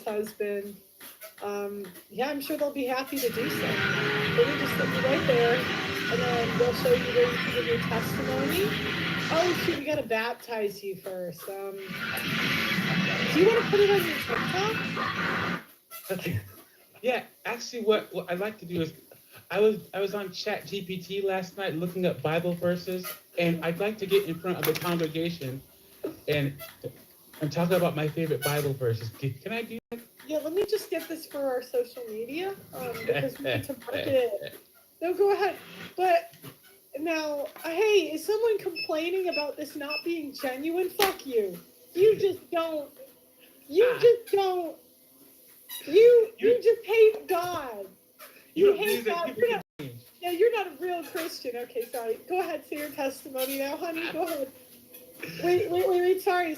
husband. Yeah, I'm sure they'll be happy to do so. Let me just put you right there, and then they'll show you where you can give your testimony. Oh shoot, we gotta baptize you first. Do you want to put it on your TikTok? Okay. Yeah, actually, what I'd like to do is, I was on Chat GPT last night looking up Bible verses, and I'd like to get in front of the congregation and talk about my favorite Bible verses. Can I do that? Yeah, let me just get this for our social media because we need to market it. No, go ahead. But now, hey, is someone complaining about this not being genuine? Fuck you. You just don't. You just don't. You just hate God. You hate God. Yeah, you're not a real Christian. Okay, sorry. Go ahead, say your testimony now, honey. Go ahead. Wait. Sorry.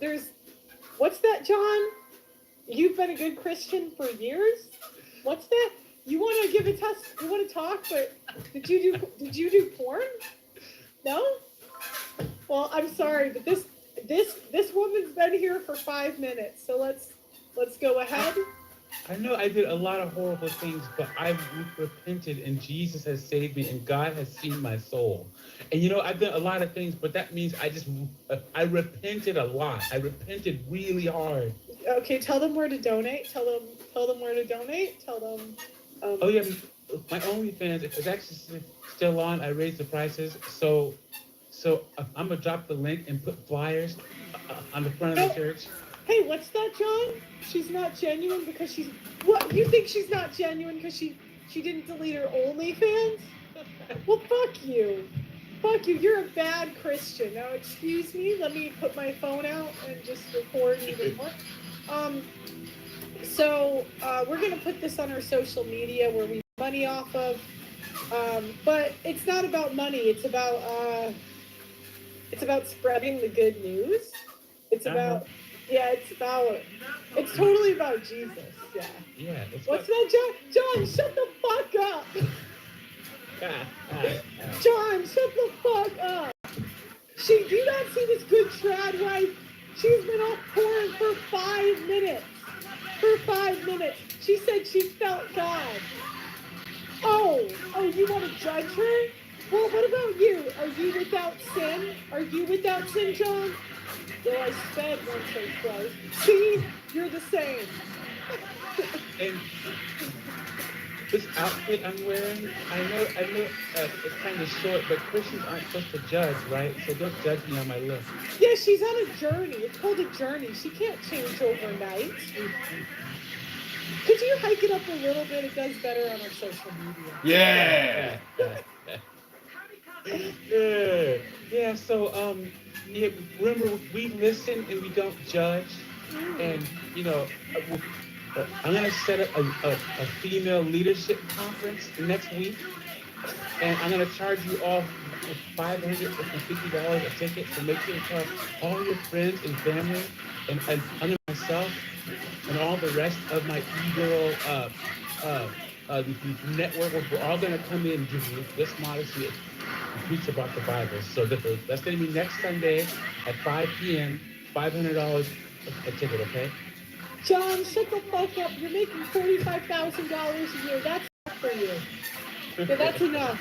There's. What's that, John? You've been a good Christian for years? What's that? You want to give a test? You want to talk? But did you do porn? No. Well, I'm sorry, but this woman's been here for 5 minutes, so let's go ahead. I know I did a lot of horrible things, but I've repented, and Jesus has saved me, and God has seen my soul. And I've done a lot of things, but that means I repented a lot. I repented really hard. Okay, tell them where to donate. Tell them where to donate. Tell them. Oh yeah, my OnlyFans is actually still on. I raised the prices, so I'm gonna drop the link and put flyers on the front of the church. Hey, what's that, John? She's not genuine because she's... What? You think she's not genuine because she didn't delete her OnlyFans? Well, fuck you. Fuck you. You're a bad Christian. Now, excuse me. Let me put my phone out and just record even more. So, we're going to put this on our social media where we make money off of. But it's not about money. It's about spreading the good news. It's about... Yeah, it's totally about Jesus. Yeah. Yeah. What's that, John? John, shut the fuck up. John, shut the fuck up. Do you not see this good trad wife? She's been off porn for 5 minutes. For 5 minutes. She said she felt God. Oh, you want to judge her? Well, what about you? Are you without sin? Are you without sin, John? Well, I sped once or twice. See? You're the same. And this outfit I'm wearing, I know it's kind of short, but Christians aren't supposed to judge, right? So don't judge me on my look. Yeah, she's on a journey. It's called a journey. She can't change overnight. Could you hike it up a little bit? It does better on our social media. Yeah. Yeah, so remember, we listen and we don't judge. And I'm gonna set up a female leadership conference next week, and I'm gonna charge you all $550 a ticket. So make sure to tell all your friends and family, and I'm myself and all the rest of my e-girl network. We're all gonna come in and give you this modesty and preach about the Bible. So that's gonna be next Sunday at 5 p.m. $500 a ticket, okay? John, shut the fuck up. You're making $45,000 a year. That's enough for you. Yeah, that's enough.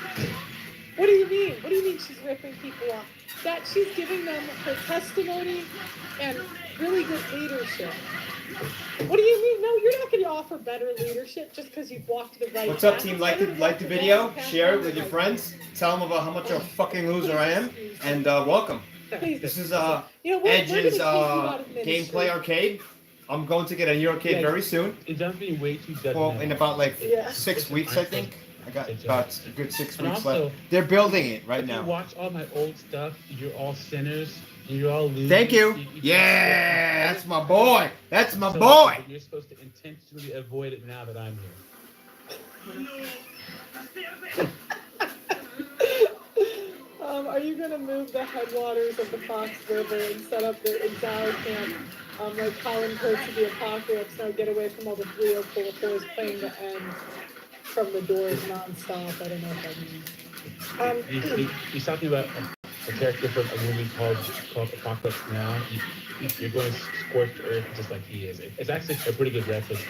What do you mean? What do you mean she's ripping people off? That she's giving them her testimony and really good leadership. What do you mean? No, you're not going to offer better leadership just because you've walked the right path. What's up, team? Like the video, share it with your friends, tell them about how much of a fucking loser I am, and welcome. This is Edge's Gameplay Arcade. I'm going to get a new arcade very soon. It's just being way too judgmental. Well, in about 6 weeks, I think. I got about a good 6 weeks left. They're building it right now. If you watch all my old stuff, you're all sinners, and you're all losers. Thank you. Yeah, that's my boy. That's my boy. You're supposed to intentionally avoid it now that I'm here. Are you going to move the headwaters of the Fox River and set up the exile camp like Colin Kurtz of the Apocalypse? Now get away from all the 304 playing the end from the Doors nonstop. I don't know what that means. He's talking about a character from a movie called Apocalypse Now. You're going scorched earth just like he is. It's actually a pretty good reference.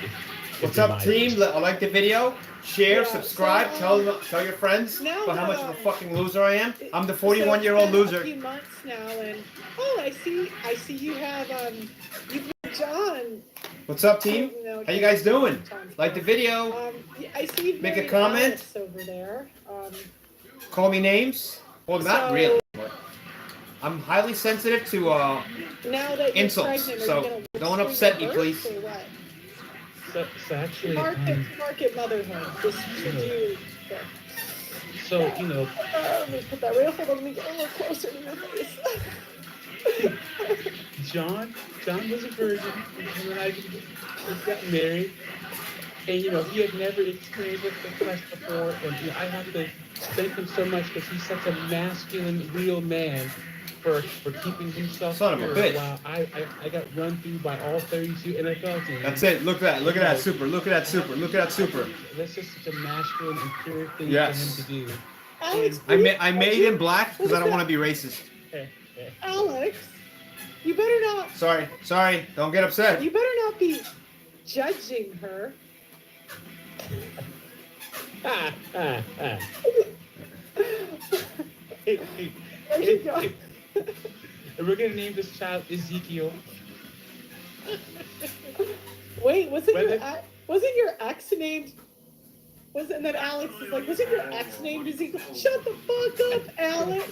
What's up, team? Like the video, share, subscribe, tell your friends about how much of a fucking loser I am. I'm the 41-year-old loser. A few months now, and I see you have you've met John. What's up, team? How you guys doing? Like the video. I see you make a comment over there. Call me names. Well, not really. But I'm highly sensitive to now that insults, so don't upset me, please. So actually, market motherhood. Just to do. So let me put that right. Hold on, let me get a little closer to your face. John was a virgin when I got married, and he had never experienced the flesh before, and I have to thank him so much because he's such a masculine, real man for keeping himself son of a bitch. While I got run through by all 32 NFL teams. That's it. Look at that super. Look at that super. Look at that super. That's just such a masculine and pure thing for him to do. Alex, I made him black because I don't want to be racist. Alex, you better not. Sorry. Don't get upset. You better not be judging her. There you go. And we're gonna name this child Ezekiel. Wait, wasn't your ex named? And then Alex is like, wasn't your ex named Ezekiel? Shut the fuck up, Alex.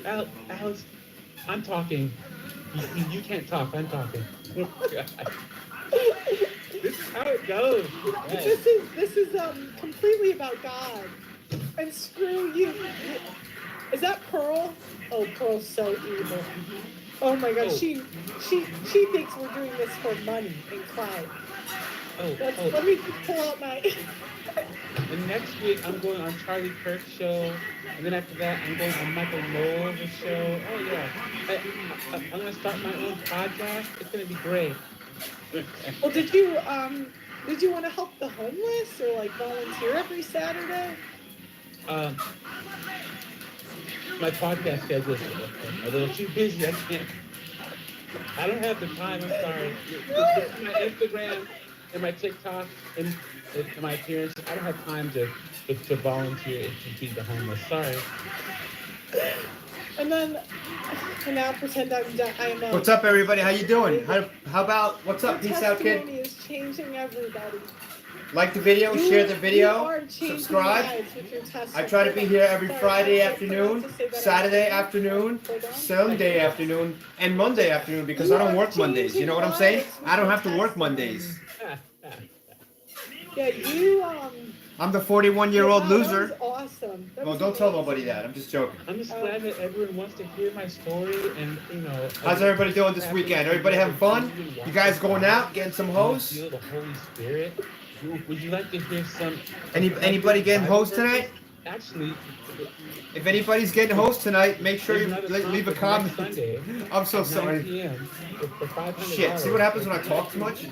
Alex, I'm talking. You can't talk. I'm talking. This is how it goes. This is completely about God. And screw you. Is that Pearl? Oh, Pearl's so evil. Oh my God, she thinks we're doing this for money and clout. Let me pull out my. And next week I'm going on Charlie Kirk's show, and then after that I'm going on Michael Knowles' show. Oh yeah, I'm gonna start my own podcast. It's gonna be great. Well, did you want to help the homeless or like volunteer every Saturday? My podcast schedule is a little too busy. I don't have the time. I'm sorry. My Instagram and my TikTok and my appearance. I don't have time to volunteer and to feed the homeless. Sorry. And then now pretend I'm. What's up, everybody? How you doing? How about what's up? Peace out, kid. Testimony is changing everybody. Like the video, share the video, subscribe. I try to be here every Friday afternoon, Saturday afternoon, Sunday afternoon, and Monday afternoon because I don't work Mondays. You know what I'm saying? I don't have to work Mondays. Yeah, I'm the 41-year-old loser. That was awesome. Well, don't tell nobody that. I'm just joking. I'm just glad that everyone wants to hear my story and, How's everybody doing this weekend? Everybody having fun? You guys going out, getting some hoes? Feel the Holy Spirit. Would you like to hear some? Anybody getting hoes tonight? Actually, if anybody's getting host tonight, make sure you leave a comment. Sunday, I'm so sorry. Shit, see what happens when I talk too much?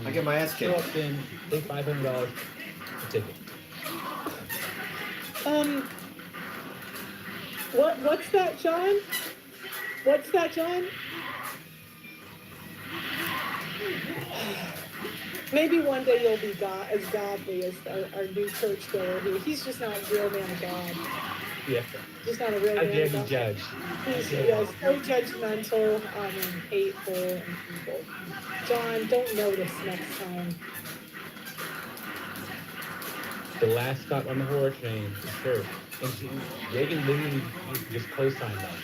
I get my ass kicked. Pay $500 a ticket. What's that, John? What's that, John? Maybe one day you'll be as godly as our new churchgoer. He's just not a real man of God. Yeah. Just not a real man of God. I dare be judged. He's so judgmental and hateful and people. John, don't notice next time. The last stop on the horror train, for sure. And Reagan literally just co-signed that.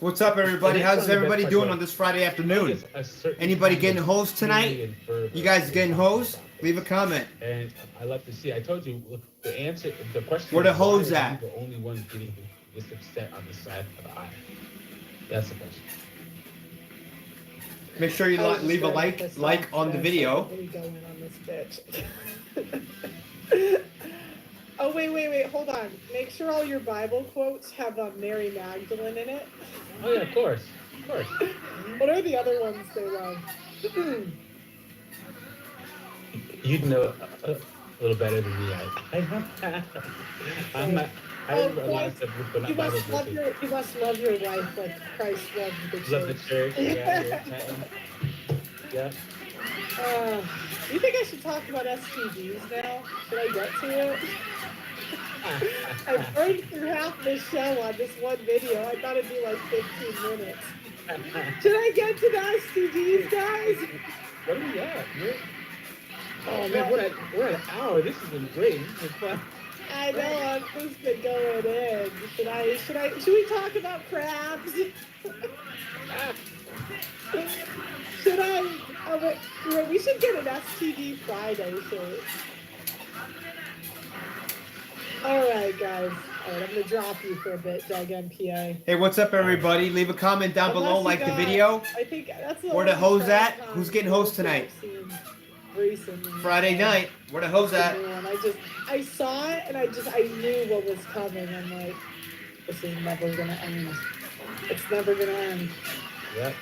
What's up, everybody? How's everybody doing on this Friday afternoon? Anybody getting hosed tonight? You guys getting hosed? Leave a comment. And I love to see. I told you the answer. The question. Where the hoes at? The only one getting this upset on the side of the aisle. That's the question. Make sure you leave a like on the video. Let me go in on this bitch. Oh, wait, hold on. Make sure all your Bible quotes have Mary Magdalene in it. Oh, yeah, of course. What are the other ones they love? You'd know, little better than me. I'm not. I Oh, don't know a lot of stuff, but not Bible verses. You must love your wife like Christ loved the church. Love the church. Yeah. Yeah. You think I should talk about STDs now? Should I get to it? I burned through half the show on this one video. I thought it'd be like 15 minutes. Should I get to the STDs, guys? What are we at? Oh man, we're at an hour. This has been great. This is fun. I know, I'm just been going in. Should we talk about crabs? Should I? Wait, we should get an STD Friday shirt. Alright, guys. Alright, I'm gonna drop you for a bit, Doug MPA. Hey, what's up, everybody? Leave a comment down below, like the video. I think that's where the hose at? Who's getting hosed tonight? Recently. Friday night. Where the hose at? I saw it and I knew what was coming. I'm like, this is never gonna end. It's never gonna end. Yep.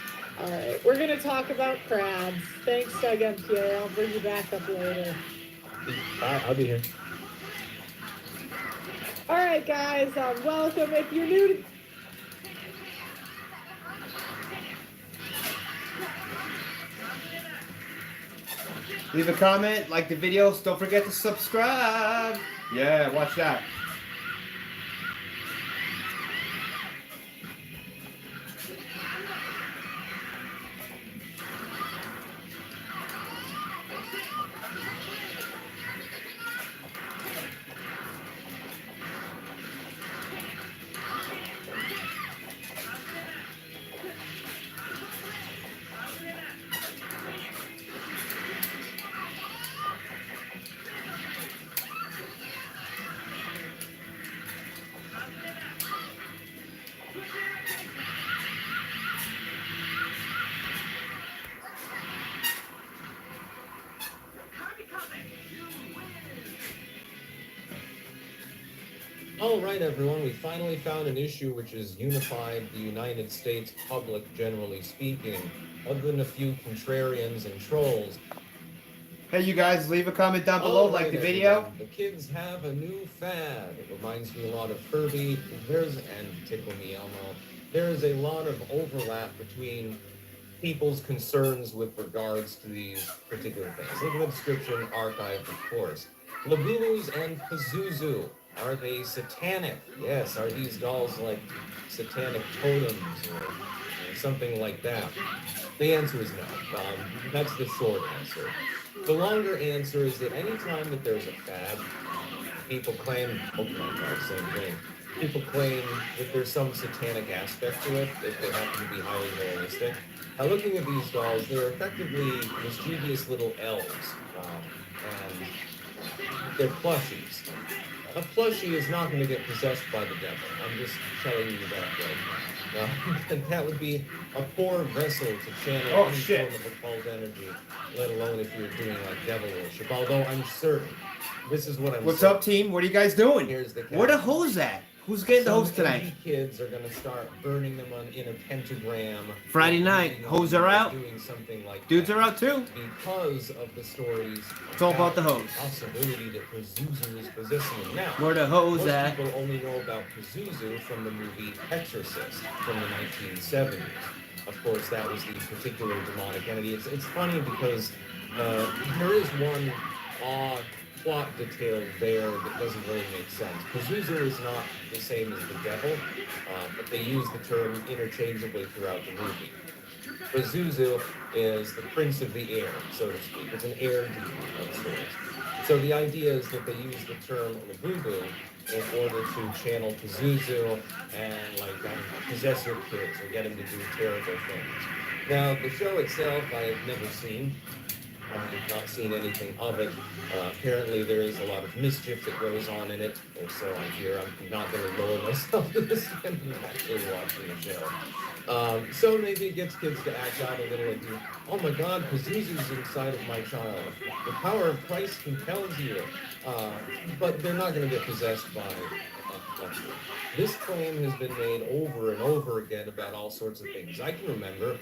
Alright, we're gonna talk about crabs. Thanks, Doug MPA. I'll bring you back up later. Alright, I'll be here. Alright, guys, welcome. If you're new to leave a comment, like the videos, don't forget to subscribe. Yeah, watch that. All right, everyone, we finally found an issue which has unified the United States public, generally speaking, other than a few contrarians and trolls. Hey, you guys, leave a comment down below, like the video. Everyone. The kids have a new fad. It reminds me a lot of Furby. And Tickle Me Elmo. There is a lot of overlap between people's concerns with regards to these particular things. Look at the description, archived, of course. Labubus and Pazuzu. Are they satanic? Yes. Are these dolls like satanic totems or something like that? The answer is no. That's the short answer. The longer answer is that anytime that there's a fad, people claim, Pokemon cards, same thing. People claim that there's some satanic aspect to it, if they happen to be highly moralistic. Now, looking at these dolls, they're effectively mischievous little elves, and they're plushies. A plushie is not going to get possessed by the devil. I'm just telling you that right now. That would be a poor vessel to channel any form of occult energy, let alone if you're doing like devil worship. Although I'm certain, this is what I'm What's certain. up, team? What are you guys doing? Here's the Where the hose at? Who's getting the hose tonight? Kids are going to start burning them in a pentagram. Friday night, hose are out. Doing something like Dudes that. are out too. Because of the stories. It's all about the hose. Possibility that Pazuzu is possessing them. Now, where the hose at? People only know about Pazuzu from the movie Exorcist from the 1970s. Of course, that was the particular demonic entity. It's funny because there is one plot detail there that doesn't really make sense. Pazuzu is not the same as the devil, but they use the term interchangeably throughout the movie. Pazuzu is the prince of the air, so to speak. It's an air demon of sorts. So the idea is that they use the term Labubu in order to channel Pazuzu and possess your kids or get them to do terrible things. Now, the show itself I have never seen. I've not seen anything of it. Apparently there is a lot of mischief that goes on in it, or so I hear. I'm not going to lower myself to the stand and actually watching the show. So maybe it gets kids to act out a little and do, oh my God, Pazuzu's inside of my child. The power of Christ compels you. But they're not going to get possessed by this claim has been made over and over again about all sorts of things. I can remember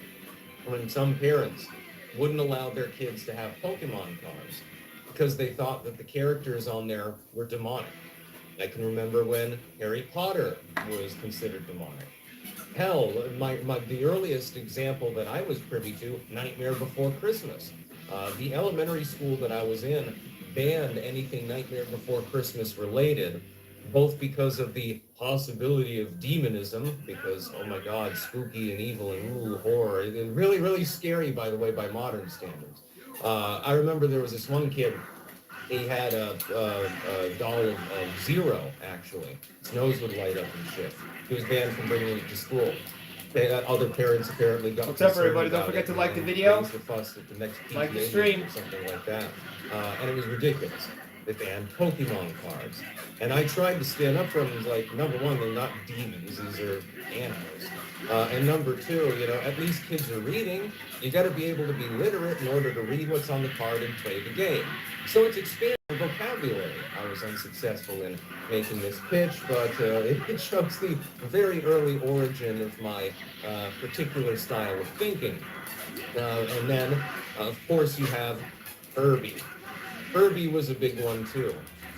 when some parents wouldn't allow their kids to have Pokemon cards because they thought that the characters on there were demonic. I can remember when Harry Potter was considered demonic. Hell, the earliest example that I was privy to, Nightmare Before Christmas. The elementary school that I was in banned anything Nightmare Before Christmas related, both because of the possibility of demonism, because, oh my God, spooky and evil and ooh, horror. And really, really scary, by the way, by modern standards. I remember there was this one kid, he had a doll of Zero, actually. His nose would light up and shit. He was banned from bringing it to school. Other parents apparently got What's up, everybody? Don't forget to like the video. The fuss at the next like the PTA stream. Or something like that. And it was ridiculous. They banned Pokemon cards. And I tried to stand up for them. Like, number one, they're not demons. These are animals. And number two, you know, at least kids are reading. You got to be able to be literate in order to read what's on the card and play the game. So it's expanding vocabulary. I was unsuccessful in making this pitch, but it shows the very early origin of my particular style of thinking. And then, of course, you have Herbie. Herbie was a big one, too.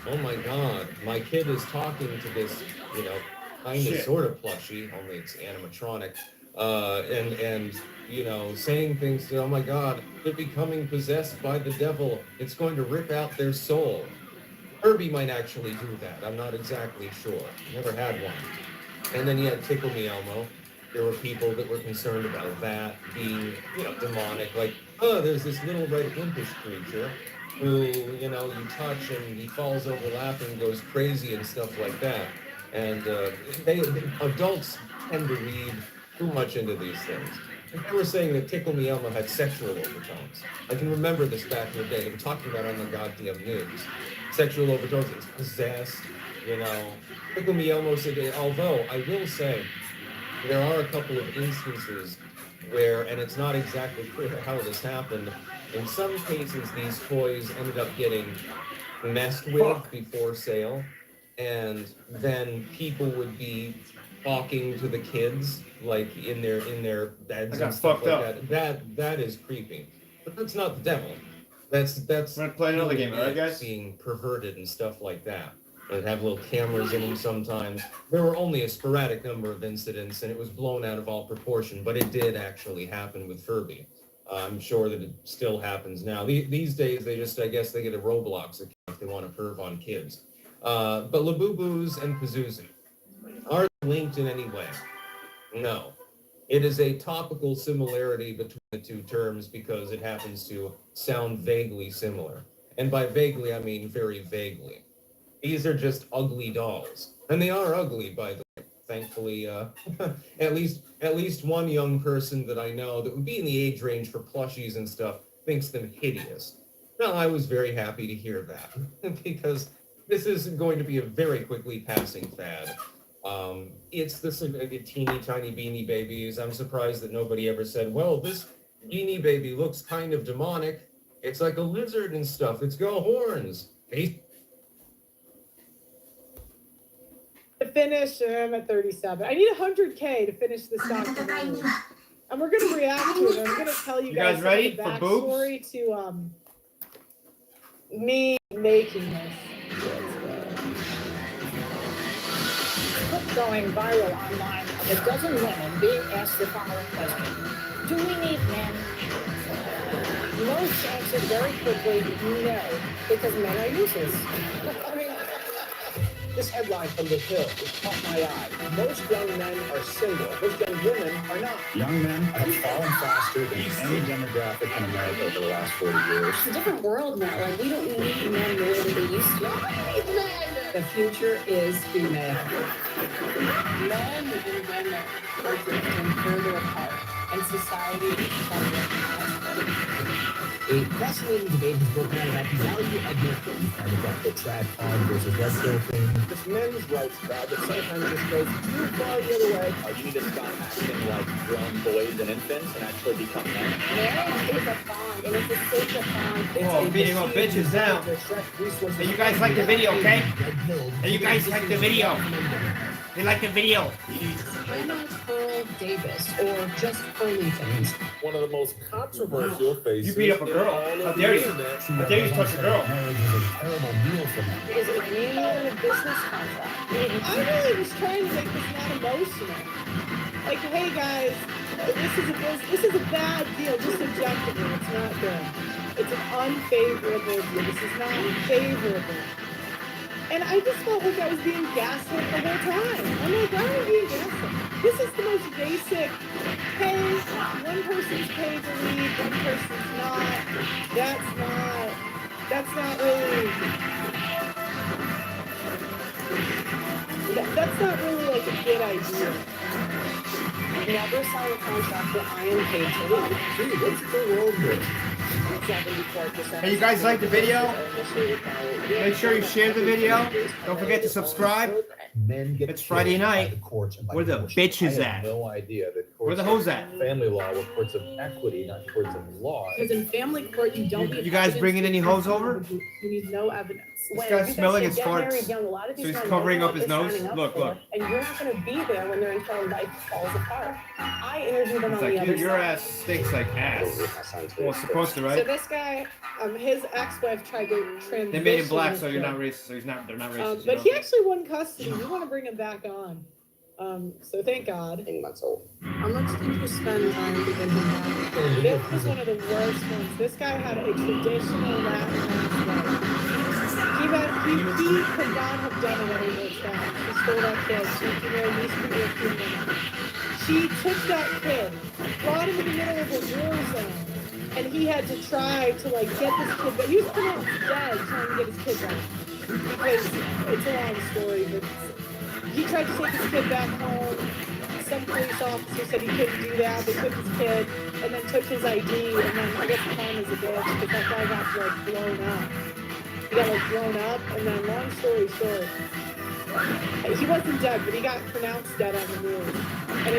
Oh, my God. My kid is talking to this, you know, kind of sort of plushie, only it's animatronic, and you know, saying things to, oh my God, they're becoming possessed by the devil. It's going to rip out their soul. Herbie might actually do that. I'm not exactly sure. Never had one. And then you had Tickle Me Elmo. There were people that were concerned about that being, you know, demonic. Like, oh, there's this little red impish creature who, you know, you touch and he falls over laughing and goes crazy and stuff like that. And adults tend to read too much into these things. They were saying that Tickle Me Elmo had sexual overtones. I can remember this back in the day. They were talking about it on the goddamn news. Sexual overtones, it's possessed, you know. Tickle Me Elmo said, although I will say, there are a couple of instances where, and it's not exactly clear how this happened, in some cases these toys ended up getting messed with before sale, and then people would be talking to the kids like in their beds and stuff like that. That is creepy. But that's not the devil. That's We're gonna play another game, alright guys? Being perverted and stuff like that. They'd have little cameras in them sometimes. There were only a sporadic number of incidents, and it was blown out of all proportion, but it did actually happen with Furby. I'm sure that it still happens now. These days, I guess they get a Roblox account if they want to perv on kids. But Labubu's and Pazuzu are linked in any way? No. It is a topical similarity between the two terms because it happens to sound vaguely similar. And by vaguely, I mean very vaguely. These are just ugly dolls. And they are ugly, by the way. Thankfully, at least one young person that I know that would be in the age range for plushies and stuff thinks them hideous. Well, I was very happy to hear that because this is going to be a very quickly passing fad. It's this teeny tiny Beanie Babies. I'm surprised that nobody ever said, well, this Beanie Baby looks kind of demonic. It's like a lizard and stuff. It's got horns. To finish, I'm at 37. I need 100K to finish this documentary. And we're going to react to it. I'm going to tell you guys ready the for backstory to me making this. Going viral online of a dozen women being asked the following question: do we need men? Most answered very quickly, no, because men are useless. I mean, this headline from The Hill caught my eye. Most young men are single. Most young women are not. Young men have fallen faster than any demographic in America over the last 40 years. It's a different world now. Like, we don't need men the way that they used to. the future is female. Men and women are drifting further apart, and society is suffering. A fascinating debate has broken out about the value of nothing and about the track on versus red pill thing. This men's rights crowd that sometimes just goes too far the other way. You need to stop acting like grown boys and infants and actually become men. Marriage is a bond, and it's a sacred bond. Oh, beating up bitches now. Hey, you guys like the video, okay? Hey, you guys like the video? They like the video. Pretty much full Mike Davis or just early things. One of the most controversial faces. You beat up a girl. How dare you? How dare you touch a girl? Marriage is a terrible deal for them. Is it really a business contract? I really was trying to make this not emotional. Like, hey guys, this is a bad deal, just objectively, it's not good. It's an unfavorable deal. This is not favorable. And I just felt like I was being gaslit the whole time. I'm like, why am I being gaslit? This is the most basic, hey, one person's paid to lead, one person's not. That's not really, that's not really like a good idea. Never sign a contract where I am paid to lead. Gee, what's the world with? 74%. Hey, you guys like the video? Make sure you share the video. Don't forget to subscribe. Men get It's Friday night. by the courts and by Where the abortion. bitches I had at? no idea that courts Where the hoes at? of family law were courts of equity, not courts of law. Because in family court, you don't need You guys evidence bringing any hoes over? You need no evidence. This guy's smelling his farts. So he's covering up his nose. Look. And you're not going to be there when their entire life falls apart. I interview them It's on the like, other dude, your side. ass stinks like ass. Well, it's supposed to, So right? this guy, his ex-wife tried to transition. They made him black, so his you're kid. not racist. So they're not racist. But he actually won custody. We want to bring him back on. So thank God. How much did you spend trying to get him back? This was one of the worst ones. This guy had a traditional Latin life. He could not have done it any worse than that. She stole that kid. She married Eastern European woman. She took that kid, brought him in the middle of a war zone, and he had to try to like get this kid back. He was pronounced dead trying to get his kid back. Because it's a long story, but he tried to take his kid back home. Some police officer said he couldn't do that. They took his kid and then took his ID, and then I guess the time is a bitch because that guy got like blown up. He got like blown up, and then long story short, he wasn't dead, but he got pronounced dead on the news. And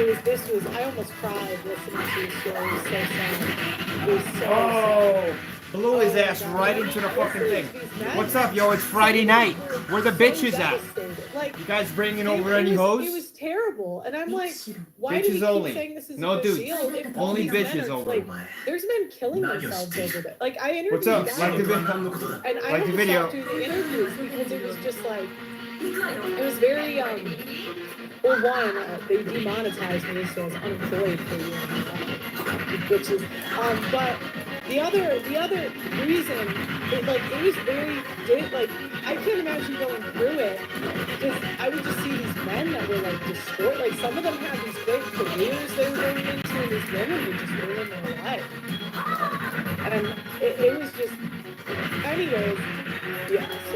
I almost cried listening to his story. It was so sad. It was so sad. Blew his ass right into the fucking thing. What's up, yo? It's Friday night. Where the bitches at? Like, You guys bringing over any hoes? It was terrible, and I'm like, why Bitches do we keep only. saying this is No a big dudes. deal? If all Only these men bitches are, over. like, there's men killing themselves over it. Like I interviewed What's up? guys, Like the video. and I Like had the to video. stop doing the interviews because it was just like, it was very well, one, they demonetized me, so I was unemployed for a year and a half, which is, but the other reason, it was very, like, I can't imagine going through it, because I would just see these men that were, like, destroyed, like, some of them had these great careers they were going into, and these women would just ruin their life, and it was just, anyways, yeah, so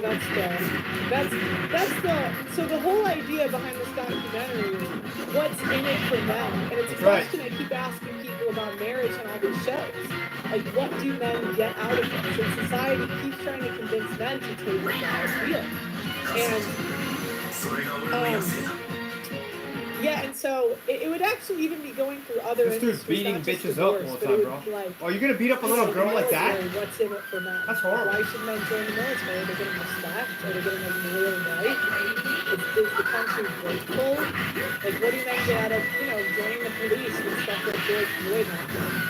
so the whole idea behind this documentary is what's in it for them, and it's a question I keep asking people about marriage and all these shows. Like, what do men get out of this? And society keeps trying to convince men to take it as real. And, yeah, and so it would actually even be going through other This dude's industries, beating not just bitches up divorce, all the but time, it bro. would be like, Oh, you're gonna beat up a little girl like that? what's in it for men? That's horrible. Why should men join the military? Are they getting respect? Are they getting like real right? Is the country grateful? Like, what do men get out of, joining the police and stuff like George Floyd happened?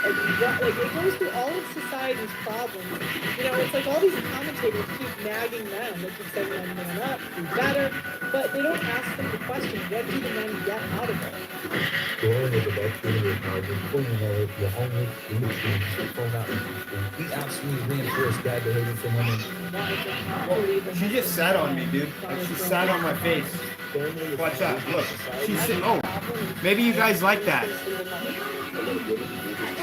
Like, it goes through all of society's problems. It's like all these commentators keep nagging men. They keep saying, man up, do better. But they don't ask them the question, what do the men get out of it? Going is about treating your margin, pulling out your homework, your machines, your phone out. We absolutely reinforce bad behavior from women. She just sat on me, dude. Like, she sat on my face. Watch out. Look. She's sitting. Oh, maybe you guys like that.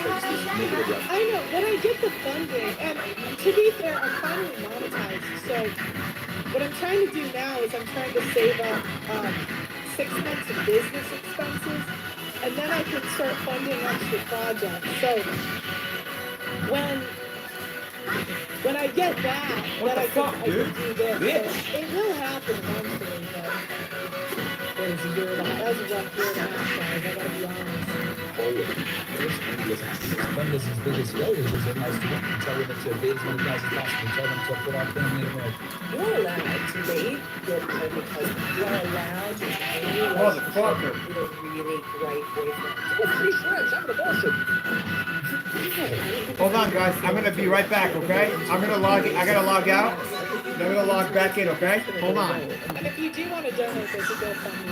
I know, but I get the funding, and to be fair, I'm finally monetized, so what I'm trying to do now is I'm trying to save up 6 months of business expenses, and then I can start funding extra projects. So when I get that, What then the I fuck, can dude? do this. Bitch. So it will happen eventually, but it was a year and a half. That was a rough year and a half, guys. I gotta be honest. One is as big as failures is it nice to work and tell them that your day as many guys as possible. Tell them to put our family in America. You're allowed to leave your because you are allowed to Motherfucker. We're really great boyfriends. Oh, free French, I'm an abortion. Hold on, guys. I'm gonna be right back, okay? I gotta log out. Then I'm gonna log back in, okay? Hold on. And if you do want to donate, there's a GoFundMe